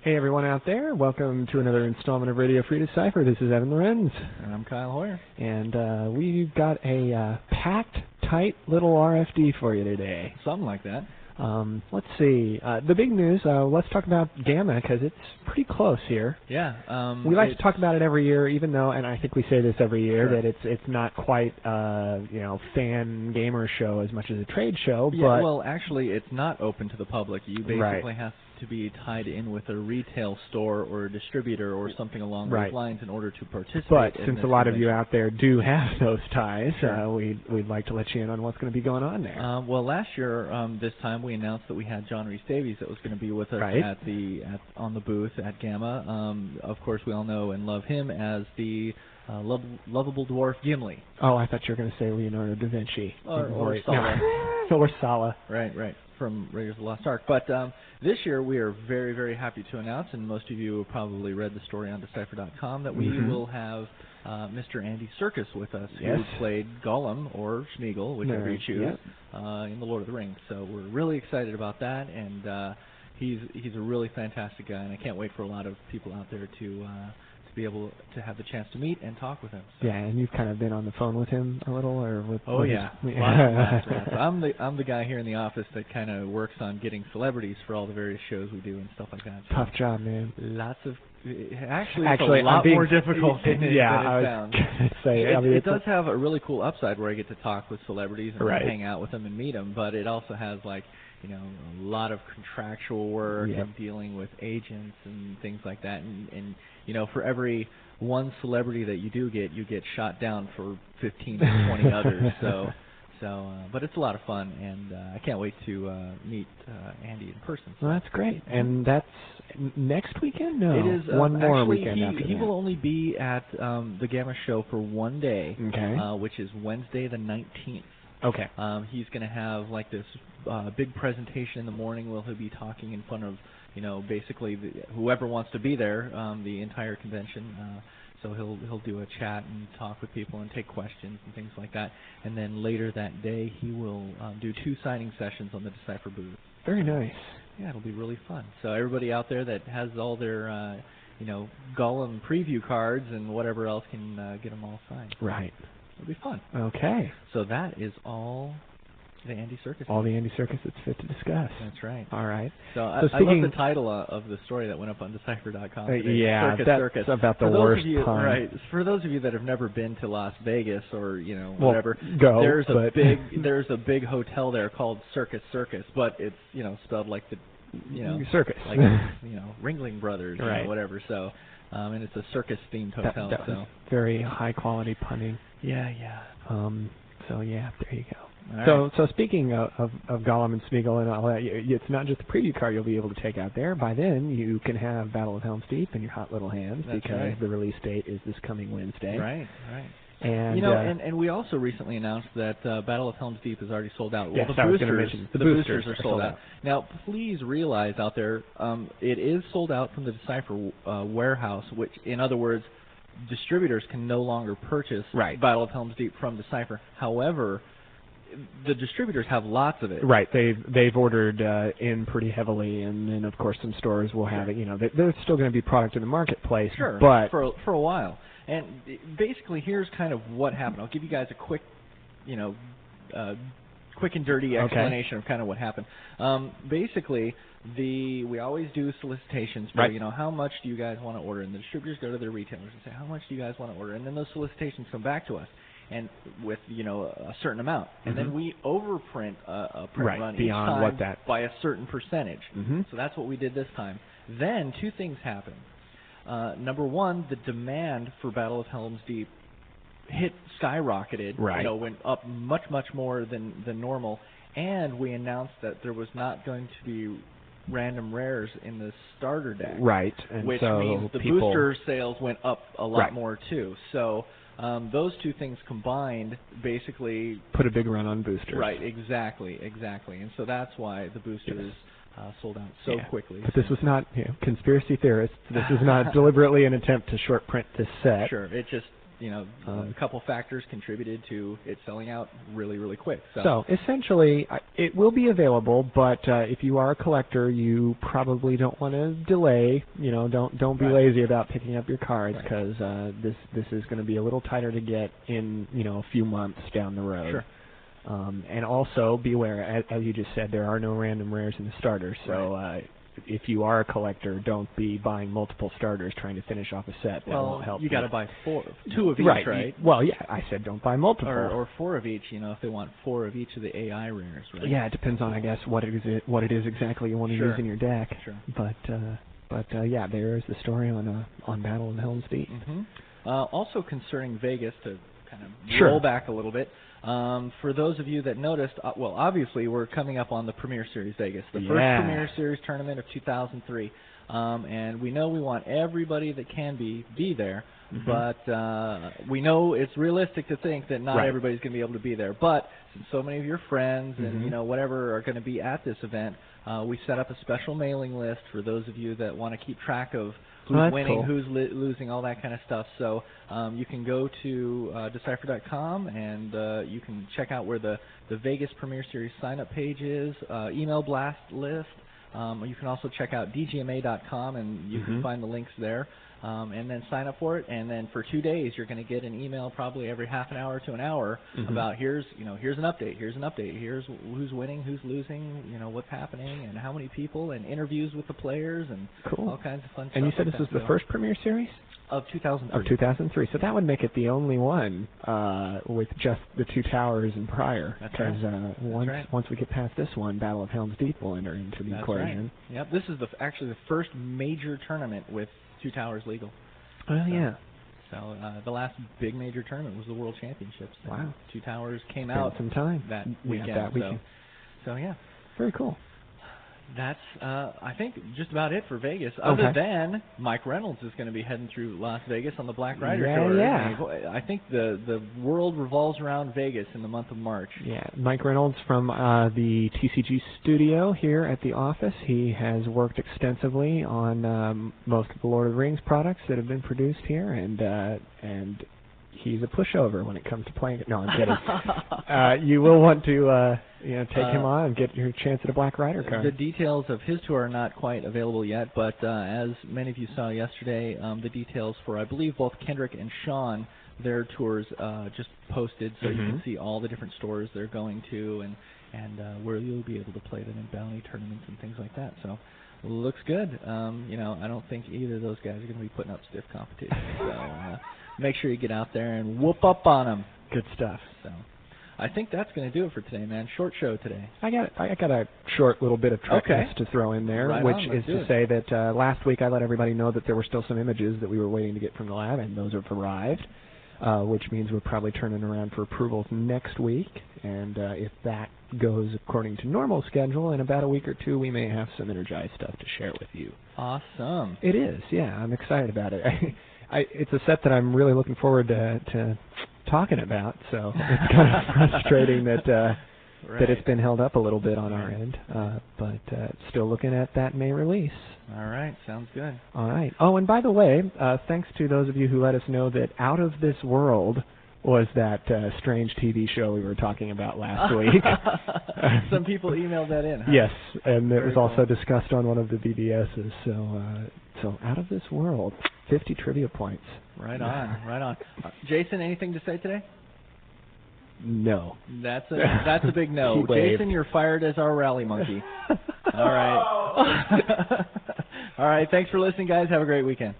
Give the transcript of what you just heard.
Hey everyone out there, welcome to another installment of Radio Free Decipher. This is Evan Lorenz. And I'm Kyle Hoyer. And we've got a packed, tight little RFD for you today. Something like that. Let's see. The big news, let's talk about Gamma, because it's pretty close here. Yeah. We like to talk about it every year, even though, and I think we say this every year, sure. that it's not quite fan gamer show as much as a trade show. Yeah, but well, actually, it's not open to the public. You basically have to be tied in with a retail store or a distributor or something along those lines in order to participate. But since a lot of you out there do have those ties, sure. we'd like to let you in on what's going to be going on there. Well, last year, this time, we announced that we had John Rhys Davies that was going to be with us on the booth at Gamma. Of course, we all know and love him as the lovable dwarf Gimli. Oh, I thought you were going to say Leonardo da Vinci. Or Sala. Or Sala. Right. From Raiders of the Lost Ark. But this year we are very, very happy to announce, and most of you have probably read the story on Decipher.com, that we will have Mr. Andy Serkis with us, who played Gollum or Smeagol, whichever you choose, in The Lord of the Rings. So we're really excited about that, and he's a really fantastic guy, and I can't wait for a lot of people out there to be able to have the chance to meet and talk with him. So. Yeah, and you've kind of been on the phone with him a little, or with? Oh yeah, lots. I'm the guy here in the office that kind of works on getting celebrities for all the various shows we do and stuff like that. So tough job, man. Lots of actually it's a lot more difficult than it sounds. It does have a really cool upside where I get to talk with celebrities and hang out with them and meet them, but it also has a lot of contractual work and dealing with agents and things like that, and for every one celebrity that you do get, you get shot down for 15 to 20 others. But it's a lot of fun, and I can't wait to meet Andy in person. Well, that's great, and that's next weekend. No, it is one more actually, weekend after he that. will only be at the Gamma show for one day, which is Wednesday the 19th. Okay. He's going to have this big presentation in the morning where he'll be talking in front of, basically whoever wants to be there, the entire convention. So he'll do a chat and talk with people and take questions and things like that. And then later that day he will do 2 signing sessions on the Decipher booth. Very nice. Yeah, it'll be really fun. So everybody out there that has all their Gollum preview cards and whatever else can get them all signed. Right. It'll be fun. Okay. So that is all the Andy Serkis. All the Andy Serkis that's fit to discuss. That's right. All right. So I love the title of the story that went up on Decipher.com today. That's Circus. about the worst pun. Right. For those of you that have never been to Las Vegas or whatever, there's a big hotel there called Circus, but it's spelled like the circus, like Ringling Brothers or whatever. So and it's a circus themed hotel. That was very high quality punning. Yeah. So there you go. Right. So speaking of Gollum and Smeagol and all that, it's not just the preview card you'll be able to take out there. By then, you can have Battle of Helm's Deep in your hot little hands because the release date is this coming Wednesday. Right. And and we also recently announced that Battle of Helm's Deep is already sold out. Yes, well, the boosters are sold out. Now, please realize out there, it is sold out from the Decipher warehouse, which, in other words, distributors can no longer purchase Battle of Helm's Deep from Decipher. However, the distributors have lots of it. Right. They've ordered in pretty heavily, and then of course some stores will have it. There's still going to be product in the marketplace. Sure. But for a while. And basically, here's kind of what happened. I'll give you guys a quick, quick and dirty explanation of kind of what happened. Basically, we always do solicitations for how much do you guys want to order, and the distributors go to their retailers and say how much do you guys want to order, and then those solicitations come back to us. And with a certain amount, and then we overprint a print run beyond each time by a certain percentage. So that's what we did this time. Then 2 things happened. Number one, the demand for Battle of Helm's Deep skyrocketed. Went up much more than normal, and we announced that there was not going to be random rares in the starter deck. Right, and which so means the booster sales went up a lot more too. So. Those 2 things combined basically put a big run on boosters. Right, exactly. And so that's why the boosters sold out so quickly. But this was not conspiracy theorists. This was not deliberately an attempt to short print this set. Sure, it just a couple factors contributed to it selling out really, really quick. So essentially, it will be available, but if you are a collector, you probably don't want to delay. Don't be lazy about picking up your cards, because this is going to be a little tighter to get in a few months down the road. Sure. And also be aware, as you just said, there are no random rares in the starters. So if you are a collector, don't be buying multiple starters trying to finish off a set. That won't help. You got to buy two of each, right? Well, yeah, I said don't buy multiple. Or 4 of each. If they want 4 of each of the AI rares, right? Yeah, it depends on, I guess, what it is exactly you want to use in your deck. Sure. But yeah, there is the story on Battle of Helm's Deep. Also concerning Vegas, to kind of roll back a little bit. For those of you that noticed, obviously we're coming up on the Premier Series Vegas, the first Premier Series tournament of 2003, and we know we want everybody that can be there, but we know it's realistic to think that not everybody's going to be able to be there. But since so many of your friends and whatever are going to be at this event, we set up a special mailing list for those of you that want to keep track of who's winning, who's losing, all that kind of stuff. So you can go to Decipher.com and you can check out where the Vegas Premier Series sign-up page is, email blast list. You can also check out DGMA.com and you can find the links there. And then sign up for it, and then for 2 days you're going to get an email probably every half an hour to an hour about here's an update, here's who's winning, who's losing, what's happening, and how many people, and interviews with the players, and all kinds of fun stuff. And you said this was the first Premier Series? Of 2003. Of 2003. So that would make it the only one with just the 2 towers and prior. That's right. Once we get past this one, Battle of Helm's Deep will enter into the equation. Right. Yep. This is actually the first major tournament with 2 towers legal. Oh, yeah. So the last big major tournament was the World Championships. Wow. 2 towers came out some time that weekend. So yeah. Very cool. That's, I think, just about it for Vegas. Other than Mike Reynolds is going to be heading through Las Vegas on the Black Rider Tour. Yeah. I think the world revolves around Vegas in the month of March. Yeah, Mike Reynolds from the TCG studio here at the office. He has worked extensively on most of the Lord of the Rings products that have been produced here, and he's a pushover when it comes to playing it. No, I'm kidding. You will want to take him on and get your chance at a Black Rider card. The details of his tour are not quite available yet, but as many of you saw yesterday, the details for, I believe, both Kendrick and Sean, their tours just posted, so you can see all the different stores they're going to and where you'll be able to play them in bounty tournaments and things like that. So looks good. I don't think either of those guys are going to be putting up stiff competition. So make sure you get out there and whoop up on them. Good stuff. So I think that's going to do it for today, man. Short show today. I got a short little bit of trickiness to throw in there, which is to say that last week I let everybody know that there were still some images that we were waiting to get from the lab, and those have arrived, which means we're probably turning around for approvals next week. And if that goes according to normal schedule, in about a week or 2, we may have some Energized stuff to share with you. Awesome. It is, yeah. I'm excited about it. It's a set that I'm really looking forward to talking about, so it's kind of frustrating that that it's been held up a little bit on our end, but still looking at that May release. All right, sounds good. All right. Oh, and by the way, thanks to those of you who let us know that Out of This World was that strange TV show we were talking about last week. Some people emailed that in, huh? Yes, and it was also discussed on one of the BBSs, so Out of This World, 50 trivia points. Right on, right on. Jason, anything to say today? No. That's a big no. Jason, you're fired as our rally monkey. All right. All right, thanks for listening, guys. Have a great weekend.